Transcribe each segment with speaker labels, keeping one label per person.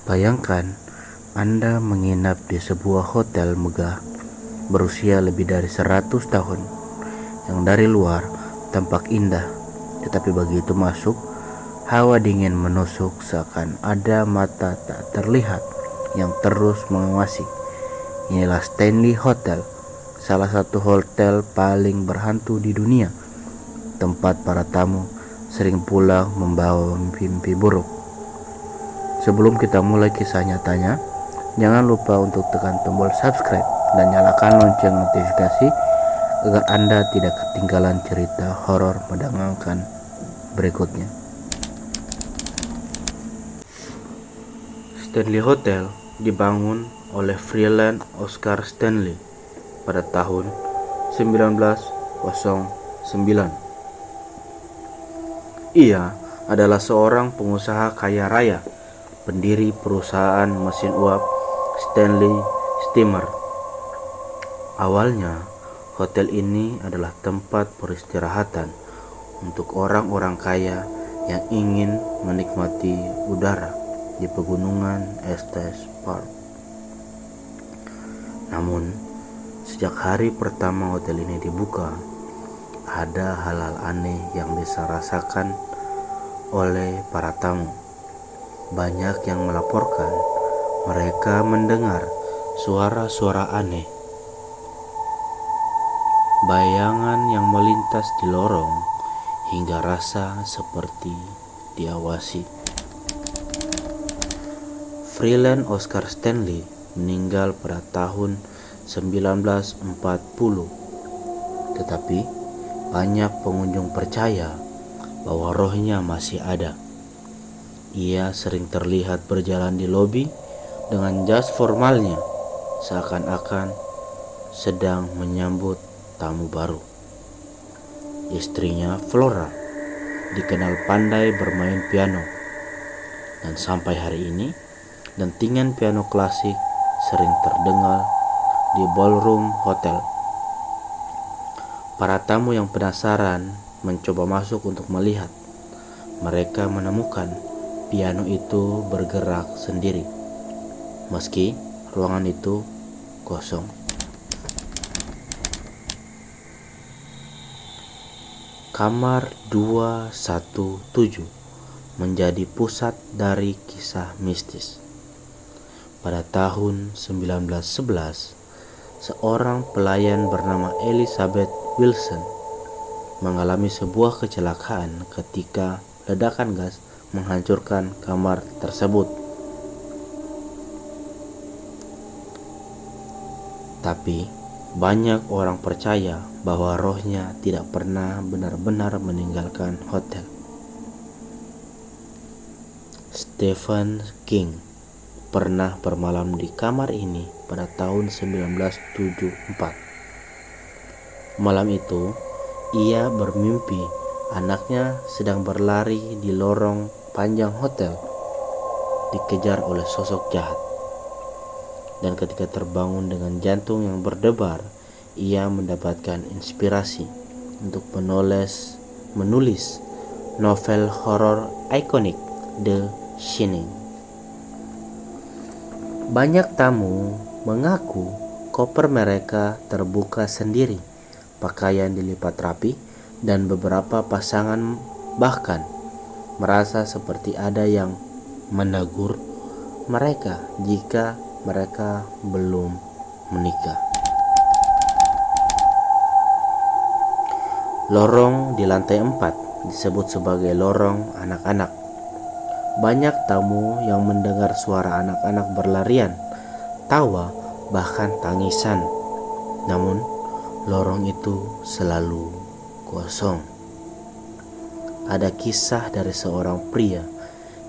Speaker 1: Bayangkan Anda menginap di sebuah hotel megah berusia lebih dari 100 tahun yang dari luar tampak indah, tetapi begitu masuk, hawa dingin menusuk seakan ada mata tak terlihat yang terus mengawasi. Inilah Stanley Hotel, salah satu hotel paling berhantu di dunia, tempat para tamu sering pulang membawa mimpi buruk. Sebelum kita mulai kisah nyatanya, jangan lupa untuk tekan tombol subscribe dan nyalakan lonceng notifikasi agar Anda tidak ketinggalan cerita horor menegangkan berikutnya. Stanley Hotel dibangun oleh Freeland Oscar Stanley pada tahun 1909. Ia adalah seorang pengusaha kaya raya, pendiri perusahaan mesin uap Stanley Steamer. Awalnya, hotel ini adalah tempat peristirahatan untuk orang-orang kaya yang ingin menikmati udara di pegunungan Estes Park. Namun, sejak hari pertama hotel ini dibuka, ada hal-hal aneh yang bisa rasakan oleh para tamu. Banyak yang melaporkan mereka mendengar suara-suara aneh, bayangan yang melintas di lorong, hingga rasa seperti diawasi. Freeland Oscar Stanley meninggal pada tahun 1940, tetapi banyak pengunjung percaya bahwa rohnya masih ada. Ia sering terlihat berjalan di lobi dengan jas formalnya, seakan-akan sedang menyambut tamu baru. Istrinya, Flora, dikenal pandai bermain piano, dan sampai hari ini dentingan piano klasik sering terdengar di ballroom hotel. Para tamu yang penasaran mencoba masuk untuk melihat. Mereka menemukan piano itu bergerak sendiri, meski ruangan itu kosong. Kamar 217 menjadi pusat dari kisah mistis. Pada tahun 1911, seorang pelayan bernama Elizabeth Wilson mengalami sebuah kecelakaan ketika ledakan gas menghancurkan kamar tersebut. Tapi banyak orang percaya bahwa rohnya tidak pernah benar-benar meninggalkan hotel. Stephen King pernah bermalam di kamar ini pada tahun 1974. Malam itu, ia bermimpi anaknya sedang berlari di lorong panjang hotel, dikejar oleh sosok jahat. Dan ketika terbangun dengan jantung yang berdebar, ia mendapatkan inspirasi untuk menulis novel horor ikonik The Shining. Banyak tamu mengaku koper mereka terbuka sendiri, pakaian dilipat rapi, dan beberapa pasangan bahkan merasa seperti ada yang menegur mereka jika mereka belum menikah. Lorong di lantai 4 disebut sebagai lorong anak-anak. Banyak tamu yang mendengar suara anak-anak berlarian, tawa, bahkan tangisan. Namun, lorong itu selalu kosong. Ada kisah dari seorang pria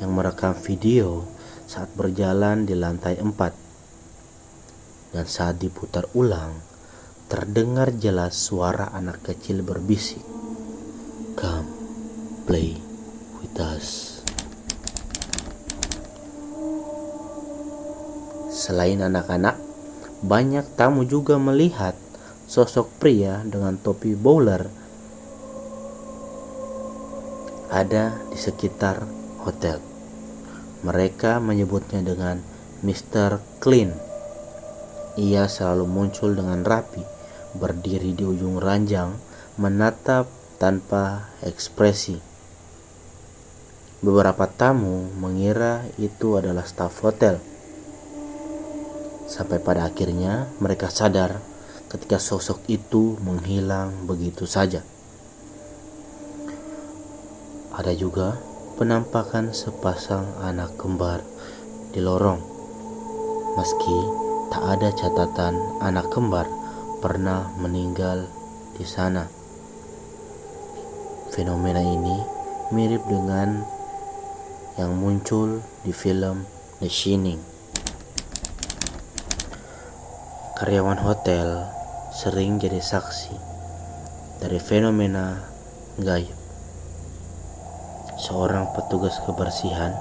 Speaker 1: yang merekam video saat berjalan di lantai 4. Dan saat diputar ulang, terdengar jelas suara anak kecil berbisik, "Come, play with us." Selain anak-anak, banyak tamu juga melihat sosok pria dengan topi bowler ada di sekitar hotel. Mereka menyebutnya dengan Mr. Clean. Ia selalu muncul dengan rapi, berdiri di ujung ranjang, menatap tanpa ekspresi. Beberapa tamu mengira itu adalah staf hotel. Sampai pada akhirnya mereka sadar ketika sosok itu menghilang begitu saja. Ada juga penampakan sepasang anak kembar di lorong. Meski tak ada catatan anak kembar pernah meninggal di sana. Fenomena ini mirip dengan yang muncul di film The Shining. Karyawan hotel sering jadi saksi dari fenomena gaib. Seorang petugas kebersihan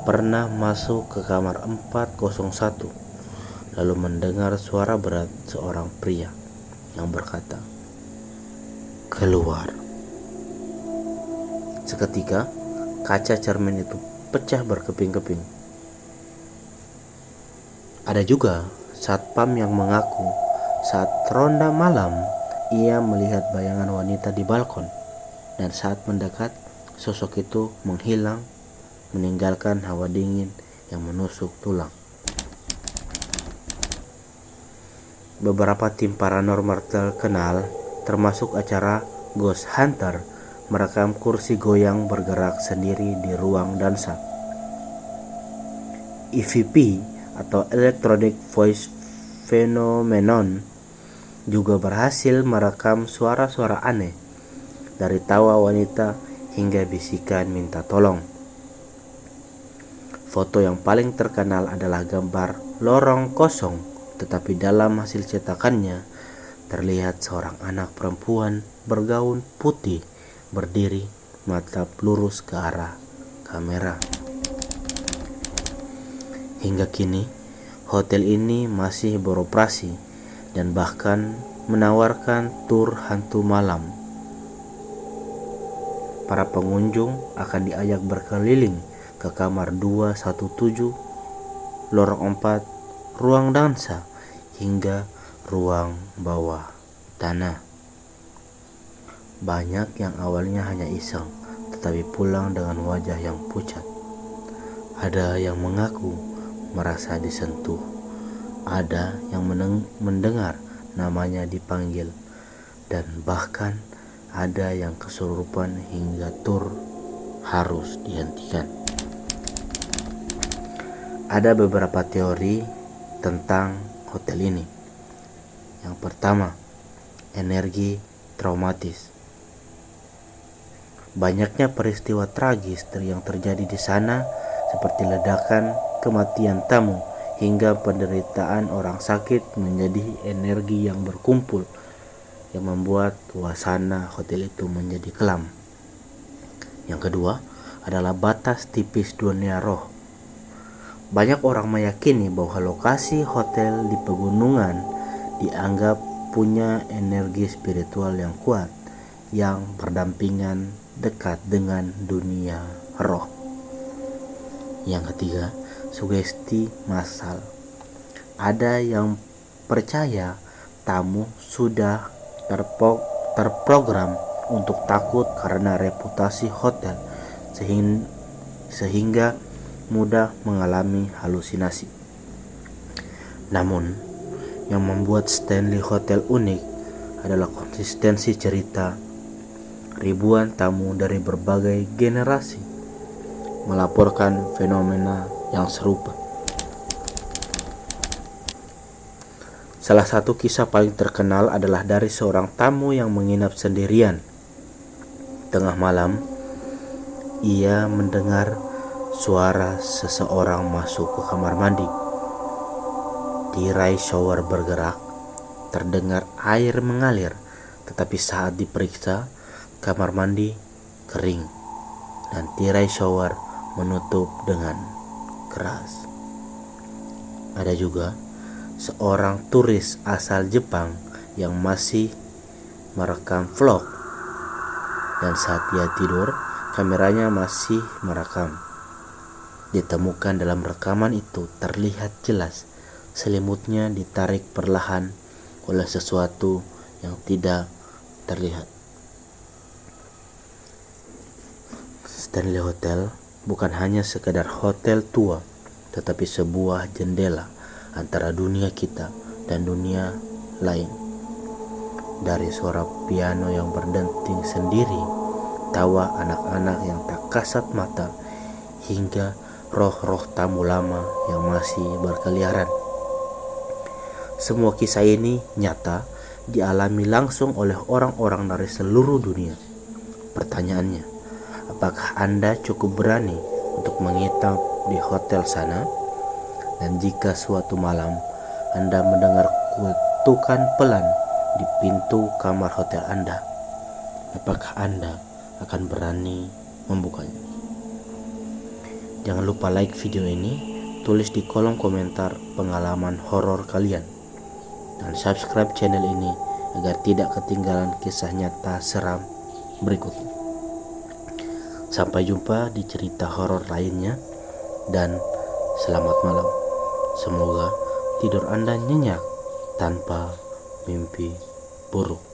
Speaker 1: pernah masuk ke kamar 401 lalu mendengar suara berat seorang pria yang berkata, "Keluar." Seketika kaca cermin itu pecah berkeping-keping. Ada juga satpam yang mengaku saat ronda malam ia melihat bayangan wanita di balkon, dan saat mendekat sosok itu menghilang meninggalkan hawa dingin yang menusuk tulang. Beberapa tim paranormal terkenal termasuk acara Ghost Hunter merekam kursi goyang bergerak sendiri di ruang dansa. EVP atau Electronic Voice Phenomenon juga berhasil merekam suara-suara aneh, dari tawa wanita hingga bisikan minta tolong. Foto yang paling terkenal adalah gambar lorong kosong, tetapi dalam hasil cetakannya terlihat seorang anak perempuan bergaun putih berdiri menatap lurus ke arah kamera. Hingga kini, hotel ini masih beroperasi dan bahkan menawarkan tur hantu malam. Para pengunjung akan diajak berkeliling ke kamar 217, lorong 4, ruang dansa, hingga ruang bawah tanah. Banyak yang awalnya hanya iseng, tetapi pulang dengan wajah yang pucat. Ada yang mengaku merasa disentuh. Ada yang mendengar namanya dipanggil, dan bahkan ada yang kesurupan hingga tur harus dihentikan. Ada beberapa teori tentang hotel ini. Yang pertama, energi traumatis. Banyaknya peristiwa tragis yang terjadi di sana, seperti ledakan, kematian tamu, hingga penderitaan orang sakit, menjadi energi yang berkumpul yang membuat suasana hotel itu menjadi kelam. Yang kedua adalah batas tipis dunia roh. Banyak orang meyakini bahwa lokasi hotel di pegunungan dianggap punya energi spiritual yang kuat yang berdampingan dekat dengan dunia roh. Yang ketiga, sugesti massal. Ada yang percaya tamu sudah terprogram untuk takut karena reputasi hotel, sehingga mudah mengalami halusinasi. Namun, yang membuat Stanley Hotel unik adalah konsistensi cerita. Ribuan tamu dari berbagai generasi melaporkan fenomena yang serupa. Salah satu kisah paling terkenal adalah dari seorang tamu yang menginap sendirian. Tengah malam, ia mendengar suara seseorang masuk ke kamar mandi. Tirai shower bergerak, terdengar air mengalir, tetapi saat diperiksa, kamar mandi kering dan tirai shower menutup dengan keras. Ada juga seorang turis asal Jepang yang masih merekam vlog, dan saat dia tidur, kameranya masih merekam. ditemukan dalam rekaman itu terlihat jelas selimutnya ditarik perlahan oleh sesuatu yang tidak terlihat. Stanley Hotel bukan hanya sekedar hotel tua, tetapi sebuah jendela antara dunia kita dan dunia lain. Dari suara piano yang berdenting sendiri, tawa anak-anak yang tak kasat mata, hingga roh-roh tamu lama yang masih berkeliaran. Semua kisah ini nyata dialami langsung oleh orang-orang dari seluruh dunia. Pertanyaannya, apakah Anda cukup berani untuk menginap di hotel sana? Dan jika suatu malam Anda mendengar kutukan pelan di pintu kamar hotel Anda, apakah Anda akan berani membukanya? Jangan lupa like video ini, tulis di kolom komentar pengalaman horor kalian, dan subscribe channel ini agar tidak ketinggalan kisah nyata seram berikutnya. Sampai jumpa di cerita horor lainnya, dan selamat malam. Semoga tidur Anda nyenyak tanpa mimpi buruk.